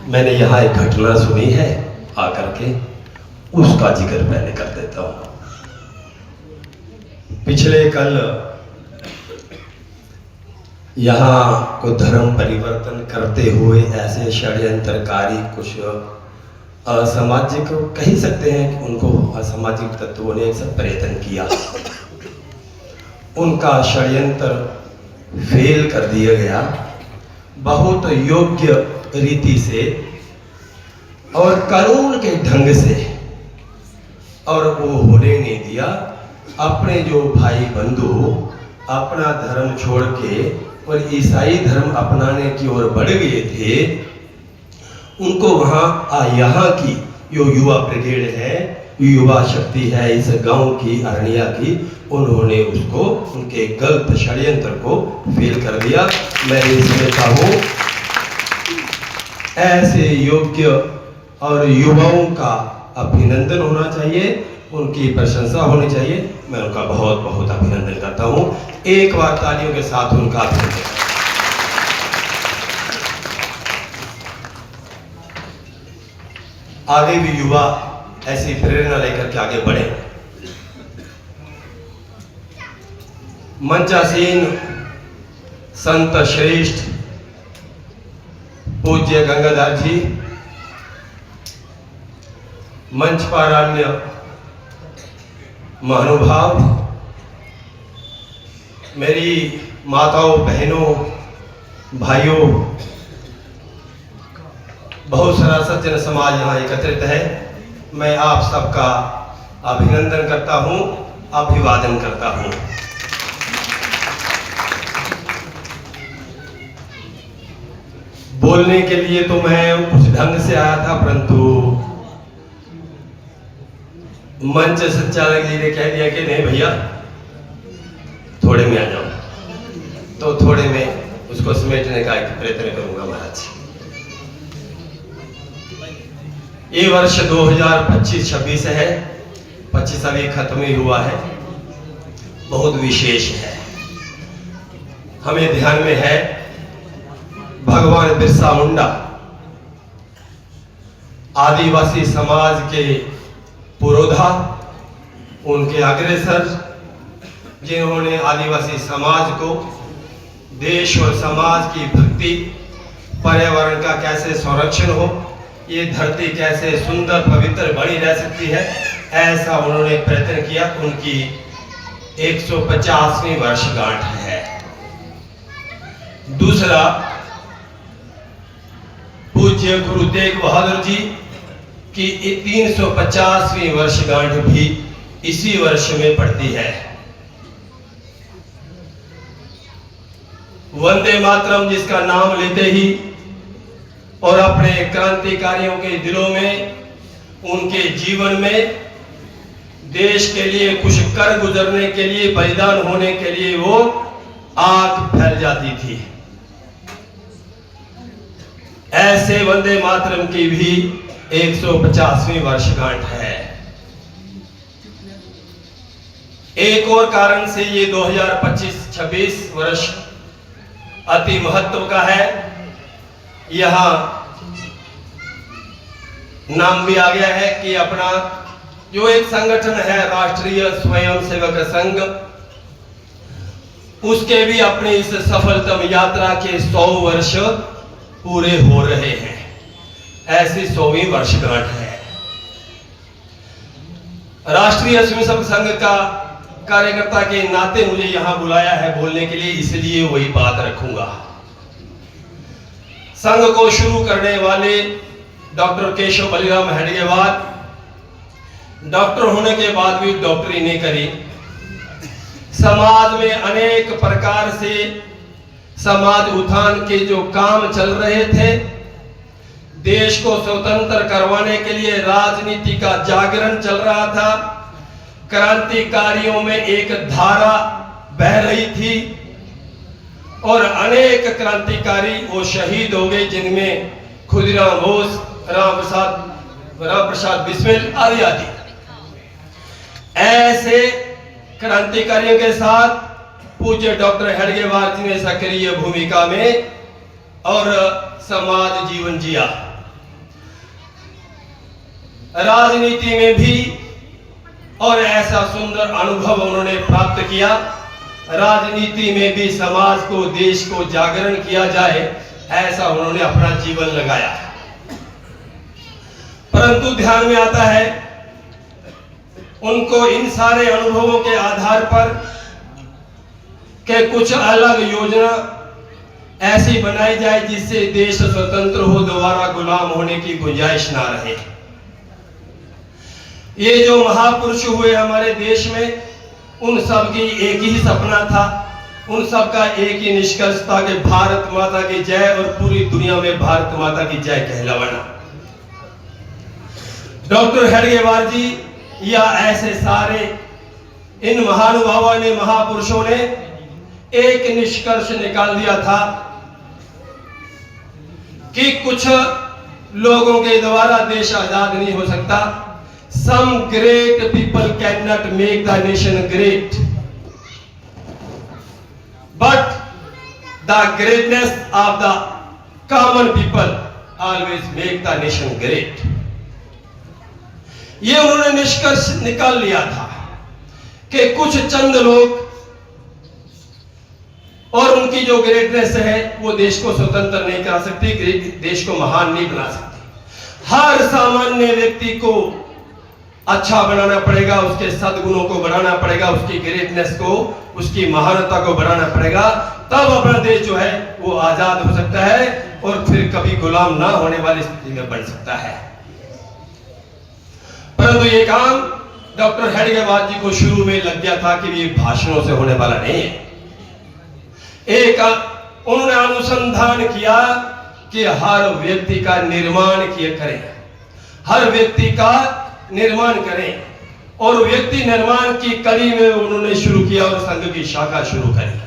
मैंने यहाँ एक घटना सुनी है आकर के, उसका जिक्र पहले कर देता हूँ। पिछले कल यहाँ को धर्म परिवर्तन करते हुए ऐसे षड्यंत्रकारी कुछ असामाजिक कह ही सकते हैं कि उनको असामाजिक तत्वों ने सब प्रयत्न किया। उनका षड्यंत्र फेल कर दिया गया बहुत योग्य रीति से और कानून के ढंग से, और वो होने नहीं दिया। अपने जो भाई बंधु अपना धर्म छोड़ के और ईसाई धर्म अपनाने की ओर बढ़ गए थे, उनको वहाँ यहाँ की जो युवा ब्रिगेड है, युवा शक्ति है इस गांव की, अरनिया की, उन्होंने उसको उनके गलत षड्यंत्र को फेल कर दिया। मैं ये समझता हूँ ऐसे योग्य और युवाओं का अभिनंदन होना चाहिए, उनकी प्रशंसा होनी चाहिए। मैं उनका बहुत बहुत अभिनंदन करता हूँ। एक बार तालियों के साथ उनका अभिनंदन। आगे भी युवा ऐसी प्रेरणा लेकर के आगे बढ़े। मंचासीन संत श्रेष्ठ पूज्य गंगाधर जी, मंच पर अन्य महानुभाव, मेरी माताओं बहनों भाइयों, बहुत सारा सज्जन समाज यहाँ एकत्रित है। मैं आप सबका अभिनंदन करता हूँ, अभिवादन करता हूँ। बोलने के लिए तो मैं कुछ ढंग से आया था, परंतु मंच संचालक जी ने कह दिया कि नहीं भैया थोड़े में आ जाओ, तो थोड़े में उसको समेटने का प्रयत्न करूंगा महाराज। ये वर्ष 2025-26 है, 25 अभी खत्म ही हुआ है, बहुत विशेष है। हमें ध्यान में है भगवान बिरसा मुंडा आदिवासी समाज के पुरोधा, उनके अग्रसर, जिन्होंने आदिवासी समाज को देश और समाज की भक्ति, पर्यावरण का कैसे संरक्षण हो, ये धरती कैसे सुंदर पवित्र बनी रह सकती है, ऐसा उन्होंने प्रयत्न किया। उनकी 150वीं वर्षगांठ है। दूसरा, पूज्य गुरु तेग बहादुर जी की 350वीं वर्षगांठ भी इसी वर्ष में पड़ती है। वंदे मातरम जिसका नाम लेते ही और अपने क्रांतिकारियों के दिलों में, उनके जीवन में देश के लिए कुछ कर गुजरने के लिए, बलिदान होने के लिए वो आग फैल जाती थी। ऐसे वंदे मातरम की भी 150वीं वर्षगांठ है। एक और कारण से ये 2025-26 वर्ष अति महत्व का है। यहाँ नाम भी आ गया है कि अपना जो एक संगठन है राष्ट्रीय स्वयंसेवक संघ, उसके भी अपनी इस सफलतम यात्रा के 100 वर्ष पूरे हो रहे हैं। ऐसी 100वीं वर्षगांठ है। राष्ट्रीय स्वयंसेवक संघ का कार्यकर्ता के नाते मुझे यहां बुलाया है बोलने के लिए, इसलिए वही बात रखूंगा। संघ को शुरू करने वाले डॉक्टर केशव बलिराम हेडगेवार, डॉक्टर होने के बाद भी डॉक्टरी नहीं करी। समाज में अनेक प्रकार से समाज उत्थान के जो काम चल रहे थे, देश को स्वतंत्र करवाने के लिए राजनीति का जागरण चल रहा था, क्रांतिकारियों में एक धारा बह रही थी और अनेक क्रांतिकारी वो शहीद हो गए, जिनमें खुदीराम बोस, राम प्रसाद बिस्मिल आदि आदि। ऐसे क्रांतिकारियों के साथ पूज्य डॉक्टर हेडगेवार जी ने सक्रिय भूमिका में और समाज जीवन जिया। राजनीति में भी और ऐसा सुंदर अनुभव उन्होंने प्राप्त किया। राजनीति में भी समाज को, देश को जागरण किया जाए, ऐसा उन्होंने अपना जीवन लगाया। परंतु ध्यान में आता है उनको इन सारे अनुभवों के आधार पर के कुछ अलग योजना ऐसी बनाई जाए जिससे देश स्वतंत्र हो, दोबारा गुलाम होने की गुंजाइश ना रहे। ये जो महापुरुष हुए हमारे देश में, उन सब की एक ही सपना था, उन सब का एक ही निष्कर्ष था कि भारत माता की जय और पूरी दुनिया में भारत माता की जय कहलावाना। डॉक्टर हेडगेवार जी या ऐसे सारे इन महानुभावों ने, महापुरुषों ने एक निष्कर्ष निकाल दिया था कि कुछ लोगों के द्वारा देश आजाद नहीं हो सकता। Some great people cannot make the nation great, but the greatness of the common people always make the nation great. ये उन्होंने निष्कर्ष निकाल लिया था कि कुछ चंद लोग और उनकी जो ग्रेटनेस है वो देश को स्वतंत्र नहीं करा सकती, देश को महान नहीं बना सकती। हर सामान्य व्यक्ति को अच्छा बनाना पड़ेगा, उसके सद्गुणों को बढ़ाना पड़ेगा, उसकी ग्रेटनेस को, उसकी महानता को बढ़ाना पड़ेगा, तब अपना देश जो है वो आजाद हो सकता है और फिर कभी गुलाम ना होने वाली स्थिति में बन सकता है। परंतु ये काम डॉक्टर हेडगेवार जी को शुरू में लग गया था कि ये भाषणों से होने वाला नहीं है। एक उन्होंने अनुसंधान किया कि हर व्यक्ति का निर्माण किया करें, हर व्यक्ति का निर्माण करें, और व्यक्ति निर्माण की कड़ी में उन्होंने शुरू किया और संघ की शाखा शुरू करी।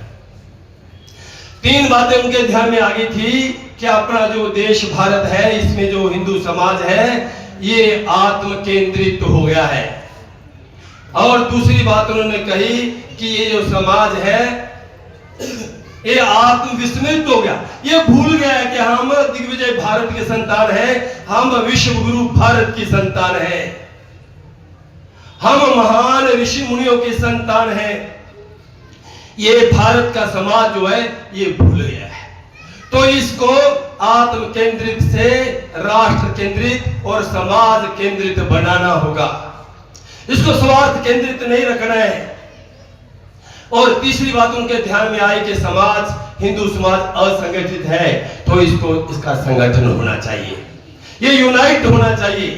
तीन बातें उनके ध्यान में आ गई थी कि अपना जो देश भारत है, इसमें जो हिंदू समाज है ये आत्म केंद्रित हो गया है, और दूसरी बात उन्होंने कही कि ये जो समाज है ये आत्म विस्मृत हो गया, ये भूल गया है कि हम दिग्विजय भारत के संतान हैं, हम विश्व गुरु भारत की संतान हैं, हम महान ऋषि मुनियों के संतान हैं। ये भारत का समाज जो है ये भूल गया है। तो इसको आत्म केंद्रित से राष्ट्र केंद्रित और समाज केंद्रित बनाना होगा, इसको स्वार्थ केंद्रित नहीं रखना है। और तीसरी बात उनके ध्यान में आई कि समाज, हिंदू समाज असंगठित है, तो इसका संगठन होना चाहिए, ये यूनाइट होना चाहिए।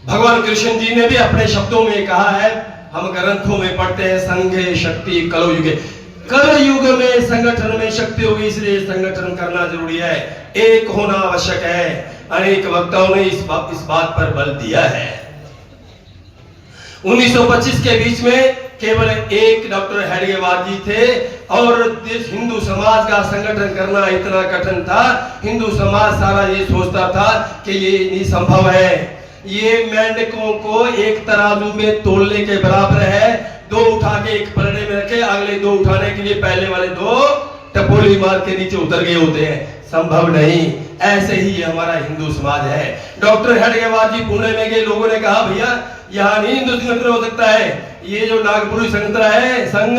भगवान कृष्ण जी ने भी अपने शब्दों में कहा है, हम ग्रंथों में पढ़ते हैं, संघे शक्ति कलो युगे, कल युग में संगठन में शक्ति होगी, इसलिए संगठन करना जरूरी है, एक होना आवश्यक है। अनेक वक्ताओं ने इस बात पर बल दिया है। 1925 के बीच में केवल एक डॉक्टर हेडगेवार जी थे और हिंदू समाज का संगठन करना इतना कठिन था, हिंदू समाज सारा ये सोचता था कि ये नहीं संभव है, ये मेंढकों को एक तराजू में तोलने के बराबर है, दो उठा के एक पलड़े में रखे, अगले दो उठाने के लिए पहले वाले दो टपोली मार के नीचे उतर गए होते हैं, संभव नहीं। ऐसे ही हमारा हिंदू समाज है। डॉक्टर हेडगेवार जी पुणे में गए, लोगों ने कहा भैया यहाँ नहीं हिंदू संगठन हो सकता है, ये जो नागपुर संगठन है संघ,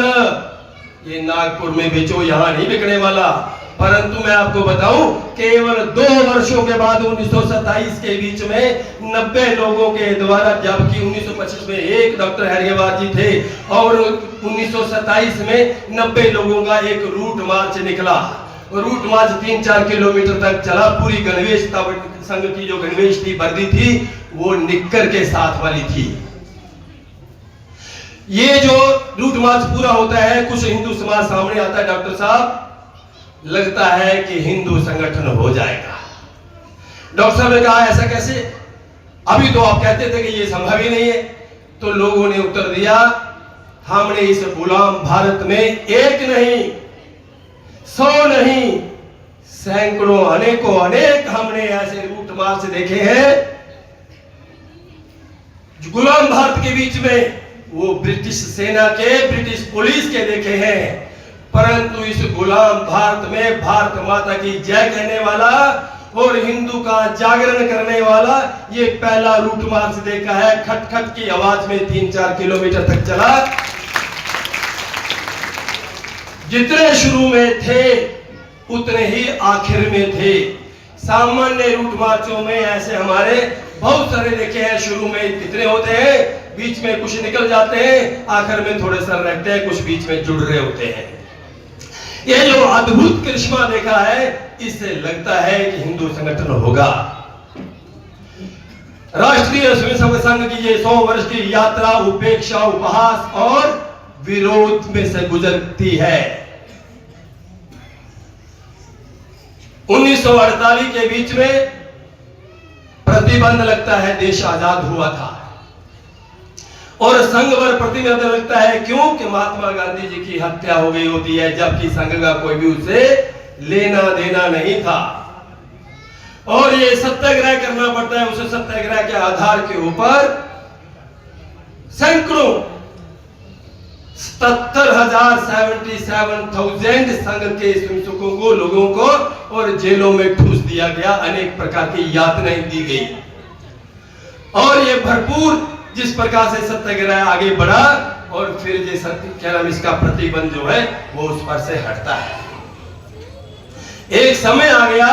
ये नागपुर में बेचो, यहाँ नहीं बिकने वाला। परंतु मैं आपको बताऊं, केवल 2 वर्षों के बाद 1927 के बीच में 90 लोगों के द्वारा, जबकि 1925 में एक डॉक्टर हेडगेवार जी थे और 1927 में 90 लोगों का एक रूट मार्च निकला। रूट मार्च 3-4 किलोमीटर तक चला। पूरी गणवेश, तब संघ की जो गणवेश थी, वर्दी थी, वो निक्कर के साथ वाली थी। ये जो रूट मार्च पूरा होता है, कुछ हिंदू समाज सामने आता है, डॉक्टर साहब लगता है कि हिंदू संगठन हो जाएगा। डॉक्टर साहब ने कहा ऐसा कैसे, अभी तो आप कहते थे कि ये संभव ही नहीं है। तो लोगों ने उत्तर दिया, हमने इस गुलाम भारत में एक नहीं, 100 नहीं, सैकड़ों, अनेकों अनेक हमने ऐसे रूट मार्च देखे हैं। गुलाम भारत के बीच में वो ब्रिटिश सेना के, ब्रिटिश पुलिस के देखे हैं, परंतु इस गुलाम भारत में भारत माता की जय कहने वाला और हिंदू का जागरण करने वाला ये पहला रूट मार्च देखा है। खट खट की आवाज में 3-4 किलोमीटर तक चला। जितने शुरू में थे उतने ही आखिर में थे। सामान्य रूट मार्चों में ऐसे हमारे बहुत सारे देखे हैं। शुरू में कितने होते हैं, बीच में कुछ निकल जाते हैं, आखिर में थोड़े सर रहते हैं, कुछ बीच में जुड़ रहे होते हैं। ये जो अद्भुत करिश्मा देखा है, इससे लगता है कि हिंदू संगठन होगा। राष्ट्रीय स्वयंसेवक संघ की ये 100 वर्ष की यात्रा उपेक्षा, उपहास और विरोध में से गुजरती है। 1948 के बीच में प्रतिबंध लगता है, देश आजाद हुआ था, और संघ पर प्रतिबंध लगता है। क्यों? कि महात्मा गांधी जी की हत्या हो गई होती है, जबकि संघ का कोई भी उससे लेना देना नहीं था। और ये सत्याग्रह करना पड़ता है। उस सत्याग्रह के आधार के ऊपर सैकड़ों 77,000 संघ के स्वयंसेवकों को, लोगों को और जेलों में ठूस दिया गया। अनेक प्रकार की यातनाएं दी गई। और ये भरपूर जिस प्रकार से सत्याग्रह आगे बढ़ा, और फिर ये क्या नाम इसका प्रतिबंध जो है वो उस पर से हटता है। एक समय आ गया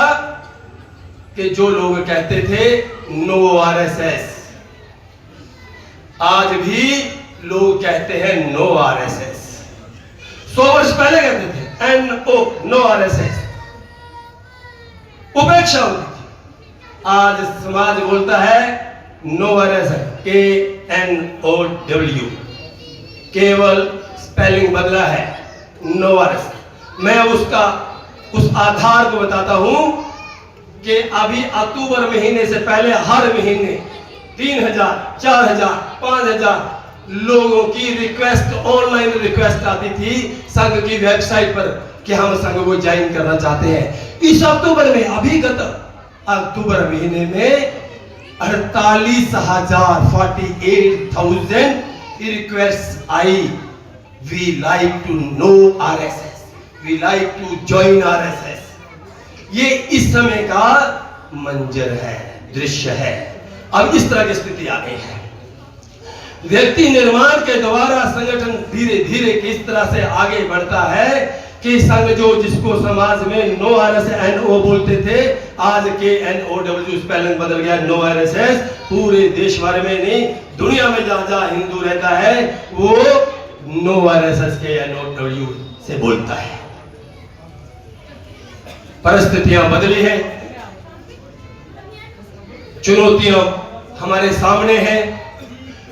कि जो लोग कहते थे नो आरएसएस, आज भी लोग कहते हैं नो आरएसएस। 100 वर्ष पहले कहते थे NO, नो आरएसएस, उपेक्षा होती थी। आज समाज बोलता है नो आरएसएस, KNOW, केवल स्पेलिंग बदला है, नो आरएसएस। मैं उस आधार को बताता हूं कि अभी अक्टूबर महीने से पहले हर महीने 3,000, 4,000, 5,000 लोगों की रिक्वेस्ट, ऑनलाइन रिक्वेस्ट आती थी संघ की वेबसाइट पर कि हम संघ को ज्वाइन करना चाहते हैं। इस अक्टूबर में, अभी गत अक्टूबर महीने में 48,000 रिक्वेस्ट आई। We like to know RSS, we like to join RSS. ये इस समय का मंजर है, दृश्य है। अब इस तरह की स्थिति आ गई है। व्यक्ति निर्माण के द्वारा संगठन धीरे धीरे किस तरह से आगे बढ़ता है कि संघ जो जिसको समाज में नो आरएसएस NO बोलते थे, आज के NOW स्पेलिंग बदल गया, नो आरएसएस। पूरे देश भर में नहीं, दुनिया में जहां जहां हिंदू रहता है वो नो आरएसएस के NOW से बोलता है। परिस्थितियां बदली है, चुनौतियां हमारे सामने हैं,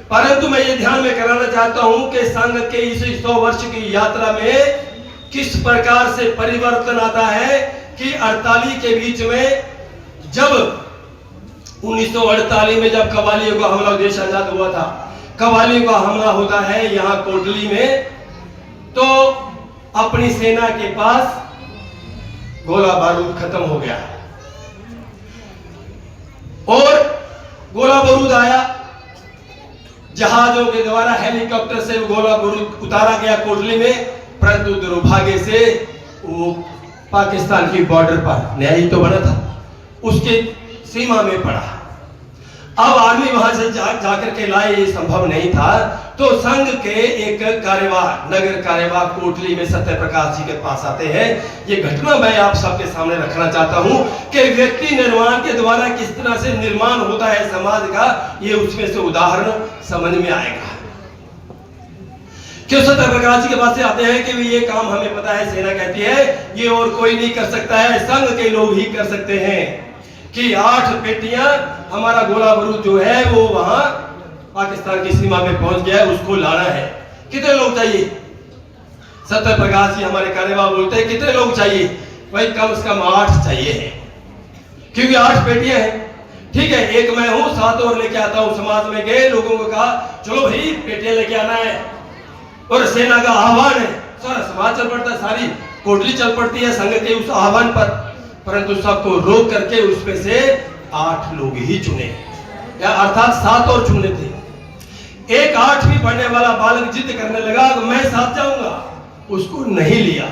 परंतु मैं ये ध्यान में कराना चाहता हूं कि संघ के इस 100 वर्ष की यात्रा में किस प्रकार से परिवर्तन आता है कि 48 के बीच में, जब 1948 में जब कव्वालियों का हमला, देश आजाद हुआ था, कव्वालियों का हमला होता है यहां कोटली में, तो अपनी सेना के पास गोला बारूद खत्म हो गया और गोला बारूद आया। जहाजों के द्वारा, हेलीकॉप्टर से गोला बारूद उतारा गया कोटली में, परंतु दुर्भाग्य से वो पाकिस्तान की बॉर्डर पर, नया ही तो बना था, उसके सीमा में पड़ा। अब आदमी वहां से जाकर के लाए, ये संभव नहीं था। तो संघ के एक कार्यवाह, नगर कार्यवाह कोटली में सत्यप्रकाश जी के पास आते हैं। ये घटना मैं आप सबके सामने रखना चाहता हूं कि व्यक्ति निर्माण के द्वारा किस तरह से निर्माण होता है समाज का, ये उसमें से उदाहरण समझ में आएगा। क्यों सत्यप्रकाश जी के पास से आते हैं कि ये काम हमें पता है, सेना कहती है ये और कोई नहीं कर सकता है, संघ के लोग ही कर सकते हैं, कि 8 पेटियां हमारा गोला बारूद जो है वो वहां पाकिस्तान की सीमा में पहुंच गया है, उसको लाना है। कितने लोग चाहिए? सत्यप्रकाश जी हमारे कार्यवाह बोलते हैं कितने लोग चाहिए? भाई कम से कम 8 चाहिए है, क्योंकि 8 पेटियां हैं। ठीक है, एक मैं हूं, 7 और लेके आता हूं। समाज में गए, लोगों को कहा चलो भाई पेटियां लेके आना है, और सेना का आह्वान है, सारा समाज चल पड़ता है, सारी कोटली चल पड़ती है संघ के उस आह्वान पर, परंतु सबको रोक करके उसमें से 8 लोग ही चुने, या अर्थात 7 और चुने थे। एक 8वीं पढ़ने वाला बालक जिद करने लगा मैं साथ जाऊंगा, उसको नहीं लिया,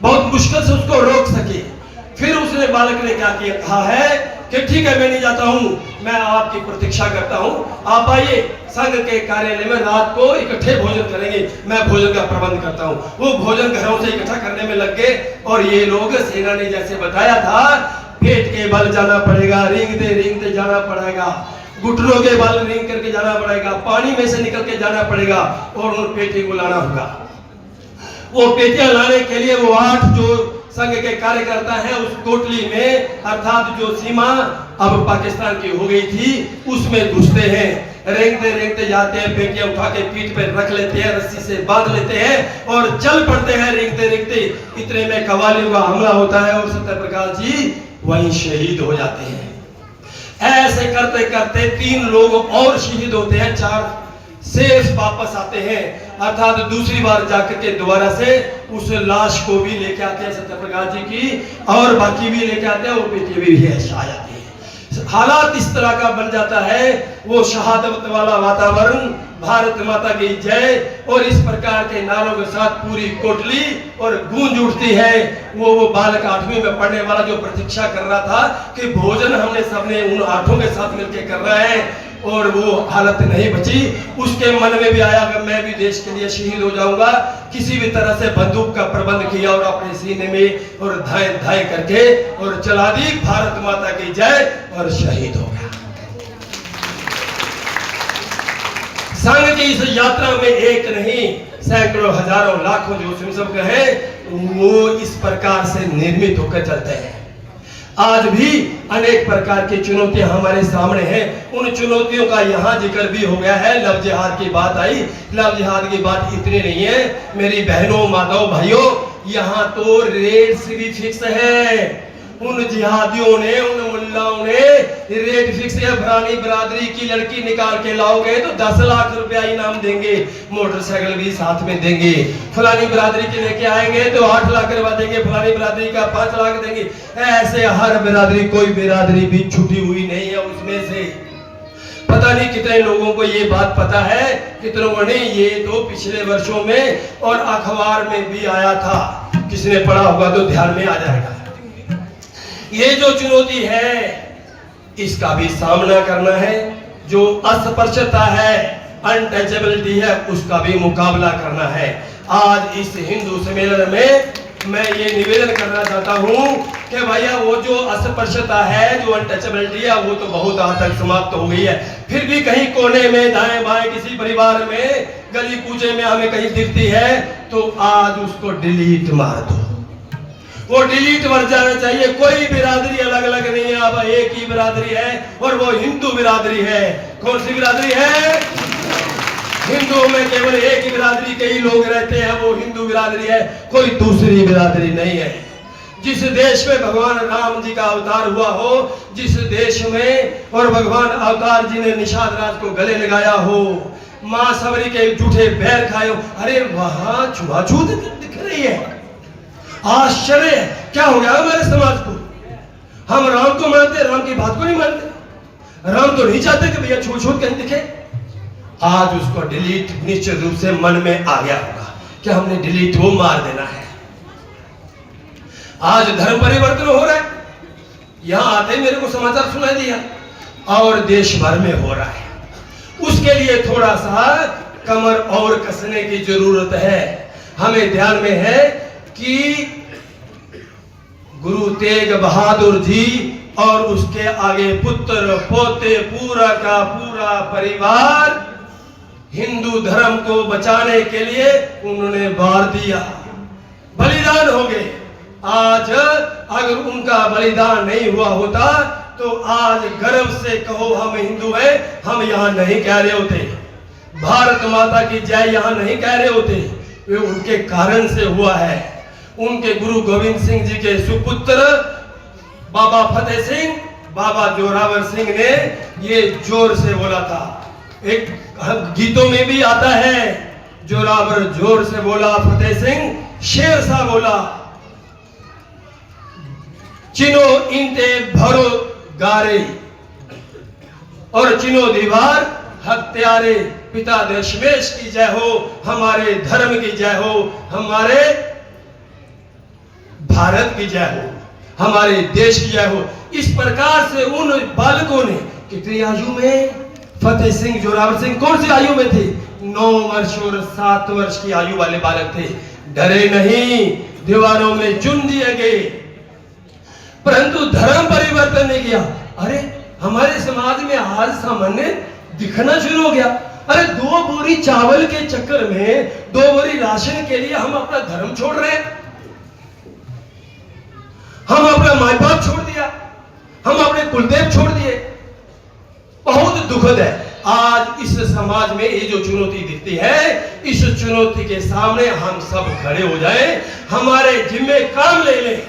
बहुत मुश्किल से उसको रोक सके। फिर उसने बालक ने क्या किया, कहा है कि ठीक है मैं नहीं जाता हूं, मैं आपकी प्रतीक्षा करता हूं, आप आइए संघ के कार्यालय में रात को इकट्ठे भोजन करेंगे, मैं भोजन का प्रबंध करता हूं। वो भोजन घरों से इकट्ठा करने में लग गए और ये लोग, सेना ने जैसे बताया था, पेट के बल जाना पड़ेगा, रेंगते जाना पड़ेगा, घुटनों के बल रेंग करके जाना पड़ेगा, पानी में से निकल के जाना पड़ेगा और उन पेटी को लाना होगा। वो पेटियां लाने के लिए वो 8 जो संघ के कार्यकर्ता हैं उस कोटली में, अर्थात जो सीमा अब पाकिस्तान की हो गई थी, उसमें घुसते हैं, रेंगते जाते हैं, पेटियां उठा के पीठ पे रख लेते हैं, रस्सी से बांध लेते हैं और चल पड़ते हैं रेंगते। इतने में कव्वालियों का हमला होता है और सत्यप्रकाश जी वहीं शहीद हो जाते हैं। ऐसे करते करते 3 लोग और शहीद होते हैं, 4 शेष वापस आते हैं, अर्थात दूसरी बार जाकर के दोबारा से उस लाश को भी लेके आते हैं सत्यप्रकाश जी की, और बाकी भी लेके आते हैं, वो पेटी भी आ जाती है। हालात इस तरह का बन जाता है, वो शहादत वाला वातावरण, भारत माता की जय और इस प्रकार के नारों के साथ पूरी कोटली और गूंज उठती है। वो बालक 8वीं में पढ़ने वाला जो प्रतीक्षा कर रहा था कि भोजन हमने सबने उन 8 के साथ मिलकर कर रहा है, और वो हालत नहीं बची, उसके मन में भी आया कि मैं भी देश के लिए शहीद हो जाऊंगा। किसी भी तरह से बंदूक का प्रबंध किया और अपने सीने में और धाए करके और चला दी भारत माता की जय, और शहीद हो गया। संघ की इस यात्रा में एक नहीं, सैकड़ों हजारों लाखों जो सिमसम है वो इस प्रकार से निर्मित होकर चलते हैं। आज भी अनेक प्रकार की चुनौतियां हमारे सामने हैं, उन चुनौतियों का यहाँ जिक्र भी हो गया है। लव जिहाद की बात आई, लव जिहाद की बात इतनी नहीं है मेरी बहनों, माताओं, भाइयों, यहाँ तो रेट्स भी फिक्स है। उन जिहादियों ने, उन मुल्लाओं ने रेट फिक्स है, फलानी बिरादरी की लड़की निकाल के लाओगे तो 10 लाख रुपया इनाम देंगे, मोटरसाइकिल भी साथ में देंगे, फलानी बिरादरी के लेके आएंगे तो 8 लाख रुपया देंगे, फलानी बिरादरी का 5 लाख देंगे। ऐसे हर बिरादरी, कोई बिरादरी भी छुटी हुई नहीं है उसमें से। पता नहीं कितने लोगों को ये बात पता है, कितनों ने, ये तो पिछले वर्षों में और अखबार में भी आया था, किसने पढ़ा होगा तो ध्यान में आ जाएगा। ये जो चुनौती है इसका भी सामना करना है, जो अस्पृश्यता है, अनटचेबिलिटी है, उसका भी मुकाबला करना है। आज इस हिंदू सम्मेलन में मैं ये निवेदन करना चाहता हूं कि भैया वो जो अस्पृश्यता है, जो अनटचेबिलिटी है, वो तो बहुत हद तक समाप्त हो गई है। फिर भी कहीं कोने में, दाएं बाएं, किसी परिवार में, गली कूचे में हमें कहीं दिखती है तो आज उसको डिलीट मार दो, वो डिलीट मर जाना चाहिए। कोई बिरादरी अलग अलग नहीं है, अब एक ही बिरादरी है और वो हिंदू बिरादरी है। कौन सी बिरादरी है? हिंदुओं में केवल एक ही बिरादरी के ही लोग रहते हैं, वो हिंदू बिरादरी है, कोई दूसरी बिरादरी नहीं है। जिस देश में भगवान राम जी का अवतार हुआ हो, जिस देश में और भगवान अवतार जी ने निषाद राज को गले लगाया हो, मां सबरी के झूठे बैर खाए हो, अरे वहां छुआछूत दिख रही है। आश्चर्य क्या हो गया हमारे समाज को? हम राम को मानते, राम की बात को नहीं मानते। राम तो नहीं चाहते कि भैया छूट कहीं दिखे। आज उसको डिलीट निश्चित रूप से मन में आ गया होगा कि हमने डिलीट वो मार देना है। आज धर्म परिवर्तन हो रहा है, यहां आते मेरे को समाचार सुनाई दिया, और देश भर में हो रहा है। उसके लिए थोड़ा सा कमर और कसने की जरूरत है। हमें ध्यान में है कि गुरु तेग बहादुर जी और उसके आगे पुत्र पोते पूरा का पूरा परिवार हिंदू धर्म को बचाने के लिए उन्होंने वार दिया, बलिदान हो गए। आज अगर उनका बलिदान नहीं हुआ होता तो आज गर्व से कहो हम हिंदू हैं, हम यहां नहीं कह रहे होते, भारत माता की जय यहां नहीं कह रहे होते। वे उनके कारण से हुआ है। उनके गुरु गोविंद सिंह जी के सुपुत्र बाबा फतेह सिंह, बाबा जोरावर सिंह ने ये जोर से बोला था। एक गीतों में भी आता है, जोरावर जोर से बोला, फतेह सिंह शेर सा बोला, चिनो इंते भरो गारे और चिनो दीवार हत्यारे, पिता दशमेश की जय हो, हमारे धर्म की जय हो, हमारे भारत की जय हो। हमारे देश की जय हो। इस प्रकार से उन बालकों ने कितनी आयु में, फतेह सिंह जोरावर सिंह कौन सी आयु में थे? 9 वर्ष और 7 वर्ष की आयु वाले बालक थे। डरे नहीं, दीवारों में चुन दिए गए, परंतु धर्म परिवर्तन नहीं किया। अरे हमारे समाज में आज सामान्य दिखना शुरू हो गया। अरे 2 बोरी चावल के चक्कर में, 2 बोरी राशन के लिए हम अपना धर्म छोड़ रहे हैं, हम अपना माँ बाप छोड़ दिया, हम अपने कुलदेव छोड़ दिए। बहुत दुखद है। आज इस समाज में ये जो चुनौती दिखती है, इस चुनौती के सामने हम सब खड़े हो जाएं, हमारे जिम्मे काम ले लें।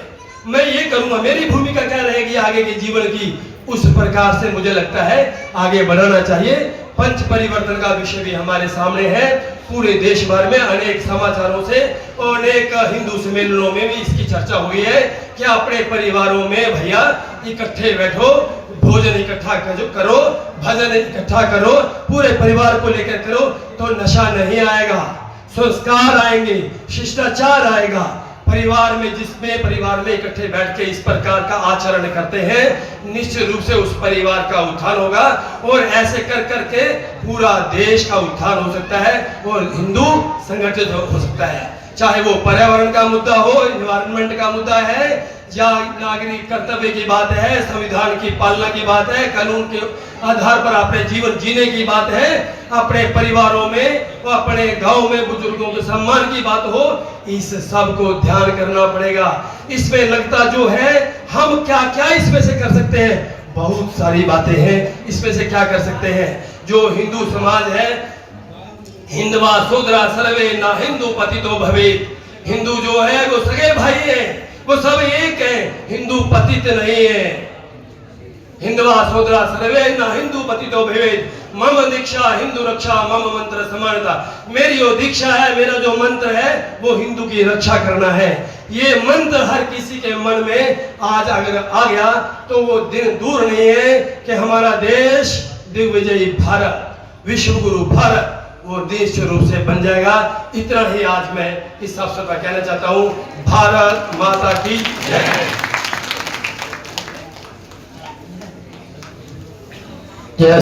मैं ये करूंगा, मेरी भूमिका क्या रहेगी आगे के जीवन की, उस प्रकार से मुझे लगता है आगे बढ़ाना चाहिए। पंच परिवर्तन का विषय भी हमारे सामने है। पूरे देश भर में अनेक समाचारों से और अनेक हिंदू सम्मेलनों में भी इसकी चर्चा हुई है कि अपने परिवारों में भैया इकट्ठे बैठो, भोजन इकट्ठा करो, भजन इकट्ठा करो, पूरे परिवार को लेकर करो, तो नशा नहीं आएगा, संस्कार आएंगे, शिष्टाचार आएगा। परिवार में, जिसमें परिवार में इकट्ठे बैठ के इस प्रकार का आचरण करते हैं, निश्चित रूप से उस परिवार का उत्थान होगा और ऐसे कर करके पूरा देश का उत्थान हो सकता है और हिंदू संगठित हो सकता है। चाहे वो पर्यावरण का मुद्दा हो, एनवायरनमेंट का मुद्दा है, या नागरिक कर्तव्य की बात है, संविधान की पालना की बात है, कानून के आधार पर अपने जीवन जीने की बात है, अपने परिवारों में और अपने गांव में बुजुर्गों के सम्मान की बात हो, इस सब को ध्यान करना पड़ेगा। इसमें लगता जो है हम क्या क्या इसमें से कर सकते हैं, बहुत सारी बातें हैं। इसमें से क्या कर सकते हैं? जो हिंदू समाज है, हिंदवा शूद्रा सर्वे ना हिंदू पतितो भवेत्। हिंदू जो है वो सगे भाई है, वो सब एक है, हिंदू पतित नहीं है। हिंदवा शूद्रा सर्वे ना हिंदू पतितो भवेत्। मम दीक्षा हिंदू रक्षा मम मंत्र समानता। मेरी जो दीक्षा है, मेरा जो मंत्र है, वो हिंदू की रक्षा करना है। ये मंत्र हर किसी के मन में आज अगर आ गया तो वो दिन दूर नहीं है कि हमारा देश दिग्विजयी भारत, विश्व गुरु भारत वो निश्चित रूप से बन जाएगा। इतना ही आज मैं इस अवसर पर कहना चाहता हूँ। भारत माता की जय।